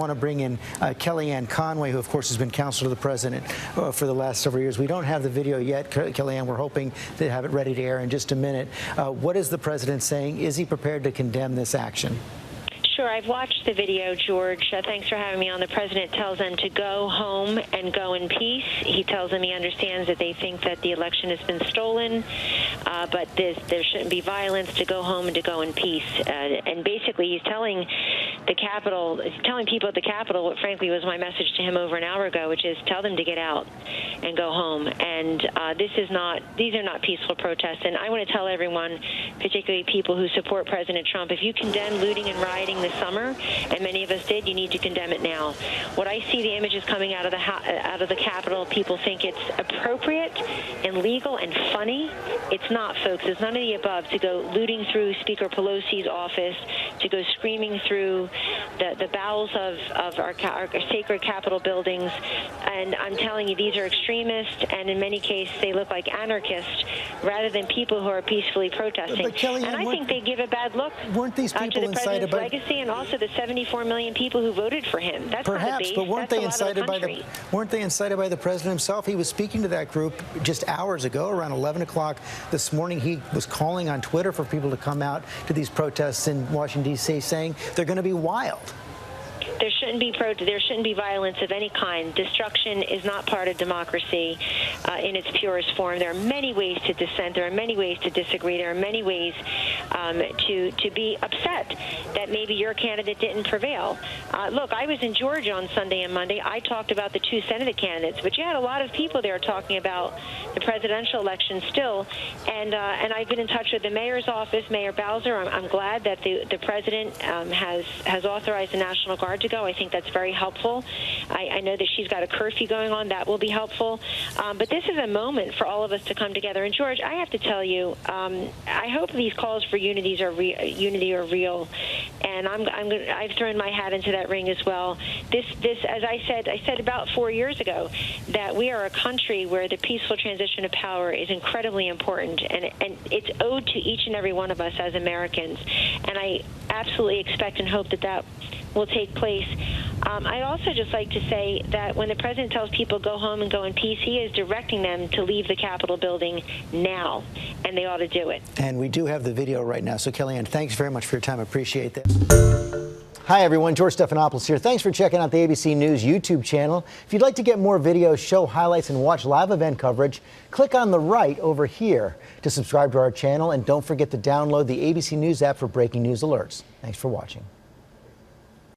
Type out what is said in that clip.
I want to bring in Kellyanne Conway, who of course has been counselor to the president for the last several years. We don't have the video yet, Kellyanne. We're hoping to have it ready to air in just a minute. What is the president saying? Is he prepared to condemn this action? Sure. I've watched the video, George. Thanks for having me on. The president tells them to go home and go in peace. He tells them he understands that they think that the election has been stolen, but there shouldn't be violence, to go home and to go in peace. And basically, he's telling the Capitol, telling people at the Capitol what frankly was my message to him over an hour ago, which is tell them to get out and go home. And these are not peaceful protests. And I want to tell everyone, particularly people who support President Trump, if you condemn looting and rioting this summer, and many of us did, you need to condemn it now. What I see, the images coming out of the Capitol, people think it's appropriate and legal and funny. It's not, folks. It's none of the above. To go looting through Speaker Pelosi's office, to go screaming through the bowels of our sacred Capitol buildings. And I'm telling you, these are extremists, and in many cases, they look like anarchists rather than people who are peacefully protesting. But Kellyanne, and I think they give a bad look weren't these people to the incited president's by legacy, and also the 74 million people who voted for him. That's perhaps, not the base. but weren't That's they incited by the president himself? He was speaking to that group just hours ago, around 11 o'clock this morning. He was calling on Twitter for people to come out to these protests in Washington, D.C., saying they're going to be wild. There shouldn't be violence of any kind. Destruction is not part of democracy in its purest form. There are many ways to dissent. There are many ways to disagree. There are many ways to be upset that maybe your candidate didn't prevail. Look, I was in Georgia on Sunday and Monday. I talked about the two Senate candidates, but you had a lot of people there talking about the presidential election still. And I've been in touch with the mayor's office, Mayor Bowser. I'm glad that the president has authorized the National Guard to go. I think that's very helpful. I know that she's got a curfew going on. That will be helpful. But this is a moment for all of us to come together. And George, I have to tell you, I hope these calls for unity are real. And I've thrown my hat into that ring as well. This, as I said about 4 years ago, that we are a country where the peaceful transition of power is incredibly important, and it's owed to each and every one of us as Americans. And I absolutely expect and hope that will take place. I'd also just like to say that when the president tells people go home and go in peace, he is directing them to leave the Capitol building now, and they ought to do it. And we do have the video right now. So, Kellyanne, thanks very much for your time. I appreciate that. Hi, everyone. George Stephanopoulos here. Thanks for checking out the ABC News YouTube channel. If you'd like to get more videos, show highlights, and watch live event coverage, click on the right over here to subscribe to our channel. And don't forget to download the ABC News app for breaking news alerts. Thanks for watching.